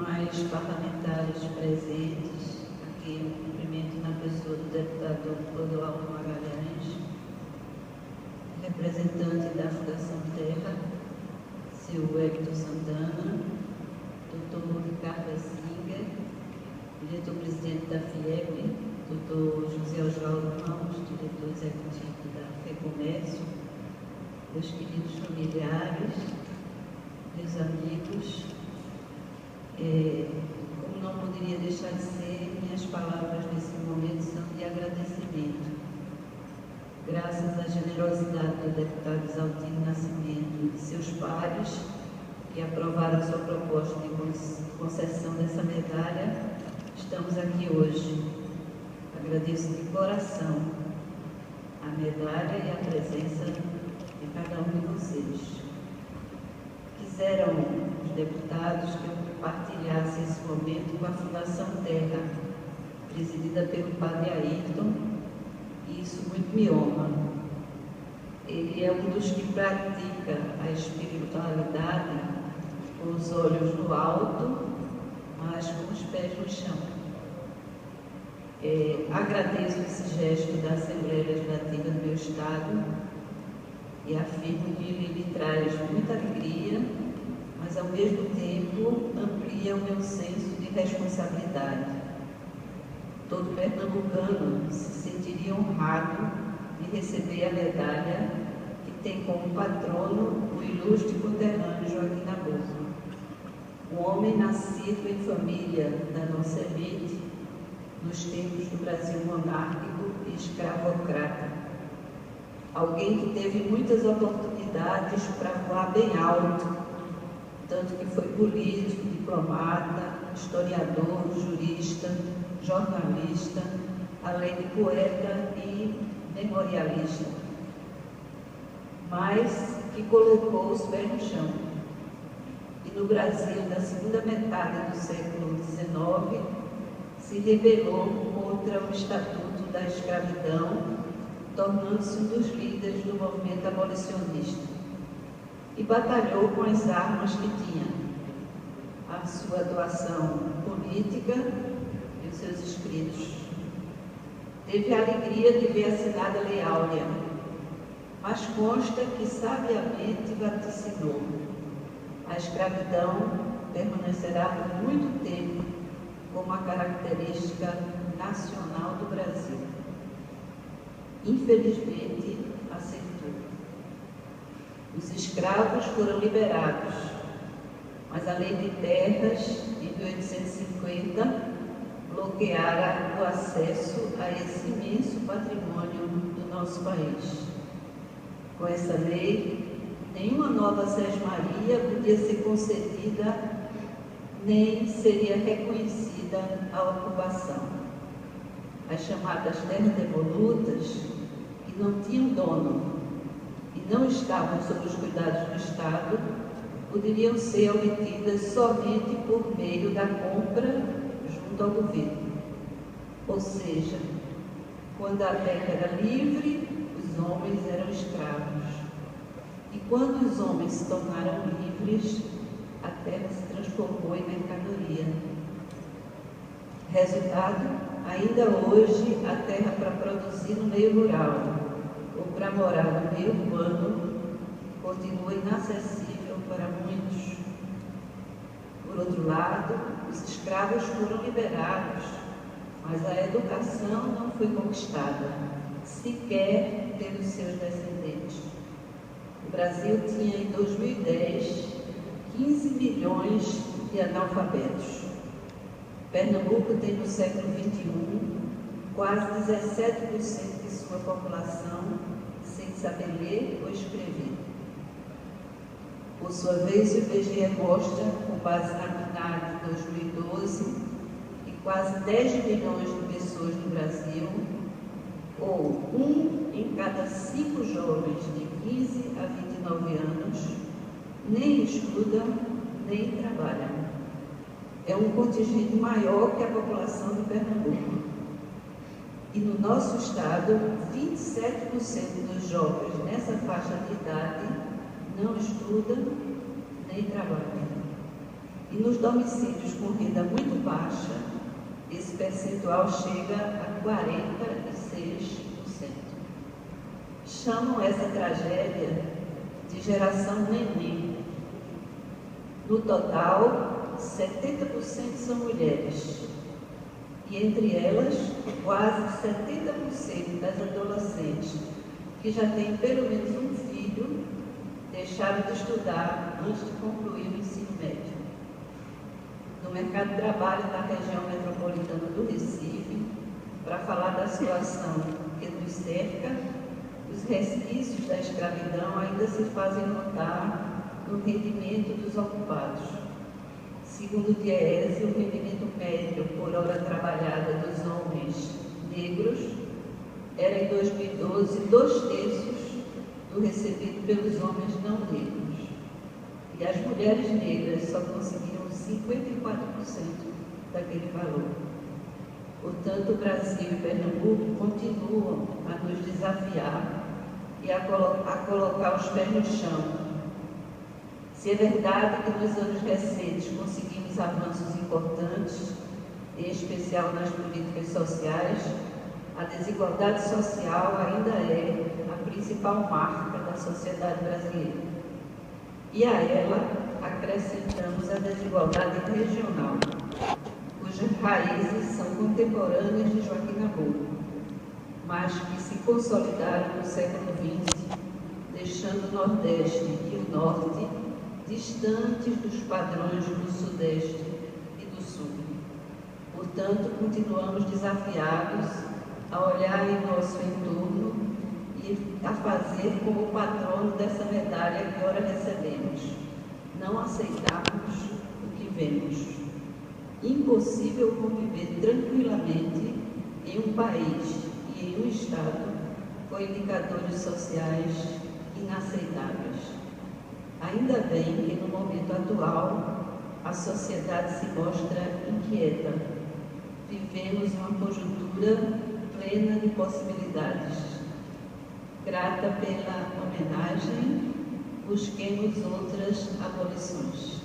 demais parlamentares presentes, aqui um cumprimento na pessoa do deputado Clodoaldo Magalhães, representante da Fundação Terra, seu Hector Santana, doutor Ricardo Singer, diretor-presidente da FIEP, doutor José Osvaldo Ramos, diretor executivo da FEComércio, meus queridos familiares, meus amigos, como não poderia deixar de ser, minhas palavras nesse momento são de agradecimento. Graças à generosidade do deputado Exaltino Nascimento e de seus pares, que aprovaram sua proposta de concessão dessa medalha, estamos aqui hoje. Agradeço de coração a medalha e a presença de cada um de vocês. Quiseram os deputados que eu compartilhasse esse momento com a Fundação Terra, presidida pelo padre Ayrton, e isso muito me honra. Ele é um dos que pratica a espiritualidade com os olhos no alto, mas com os pés no chão. Agradeço esse gesto da Assembleia Legislativa do meu Estado e afirmo que ele me traz muita alegria, mas ao mesmo tempo amplia o meu senso de responsabilidade. Todo pernambucano se sentiria honrado de receber a medalha que tem como patrono o ilustre conterrâneo Joaquim Nabuco, um homem nascido em família da nossa elite nos tempos do Brasil monárquico e escravocrata. Alguém que teve muitas oportunidades para voar bem alto, tanto que foi político, diplomata, historiador, jurista, jornalista, além de poeta e memorialista, mas que colocou os pés no chão. E no Brasil, da segunda metade do século XIX, se rebelou contra o Estatuto da Escravidão, tornando-se um dos líderes do movimento abolicionista. E batalhou com as armas que tinha, a sua atuação política e os seus escritos. Teve a alegria de ver assinada a Lei Áurea, mas consta que sabiamente vaticinou: a escravidão permanecerá por muito tempo como a característica nacional do Brasil. Infelizmente, acertou. Os escravos foram liberados, mas a Lei de Terras, de 1850, bloqueara o acesso a esse imenso patrimônio do nosso país. Com essa lei, nenhuma nova sesmaria podia ser concedida, nem seria reconhecida a ocupação. As chamadas terras devolutas, que não tinham dono e não estavam sob os cuidados do Estado, poderiam ser obtidas somente por meio da compra junto ao governo. Ou seja, quando a terra era livre, os homens eram escravos. E quando os homens se tornaram livres, a terra se transformou em mercadoria. Resultado, ainda hoje, a terra para produzir no meio rural ou para morar no meio urbano continua inacessível para muitos. Por outro lado, os escravos foram liberados, mas a educação não foi conquistada, sequer pelos seus descendentes. O Brasil tinha, em 2010, 15 milhões de analfabetos. Pernambuco tem, no século XXI, quase 17% de sua população sem saber ler ou escrever. Por sua vez, o IBGE mostra, com base na PNAD de 2012, que quase 10 milhões de pessoas no Brasil, ou 1 em cada 5 jovens de 15 a 29 anos, nem estudam, nem trabalham. É um contingente maior que a população de Pernambuco. E no nosso estado, 27% dos jovens nessa faixa de idade não estudam nem trabalham. E nos domicílios com renda muito baixa, esse percentual chega a 46%. Chamam essa tragédia de geração neném. No total, 70% são mulheres. E entre elas, quase 70% das adolescentes que já têm pelo menos um filho deixaram de estudar antes de concluir o ensino médio. No mercado de trabalho da região metropolitana do Recife, para falar da situação que nos cerca, os resquícios da escravidão ainda se fazem notar no rendimento dos ocupados. Segundo o DIEESE, o rendimento médio por hora trabalhada dos homens negros era em 2012 2/3 do recebido pelos homens não negros. E as mulheres negras só conseguiram 54% daquele valor. Portanto, o Brasil e Pernambuco continuam a nos desafiar e a colocar os pés no chão. Se é verdade que nos anos recentes conseguimos avanços importantes, em especial nas políticas sociais, a desigualdade social ainda é a principal marca da sociedade brasileira. E a ela acrescentamos a desigualdade regional, cujas raízes são contemporâneas de Joaquim Nabuco, mas que se consolidaram no século XX, deixando o Nordeste e o Norte distantes dos padrões do Sudeste e do Sul. Portanto, continuamos desafiados a olhar em nosso entorno e a fazer como o patrono dessa medalha que ora recebemos. Não aceitarmos o que vemos. Impossível conviver tranquilamente em um país e em um Estado com indicadores sociais inaceitáveis. Ainda bem que no momento atual a sociedade se mostra inquieta. Vivemos uma conjuntura plena de possibilidades. Grata pela homenagem, busquemos outras abolições.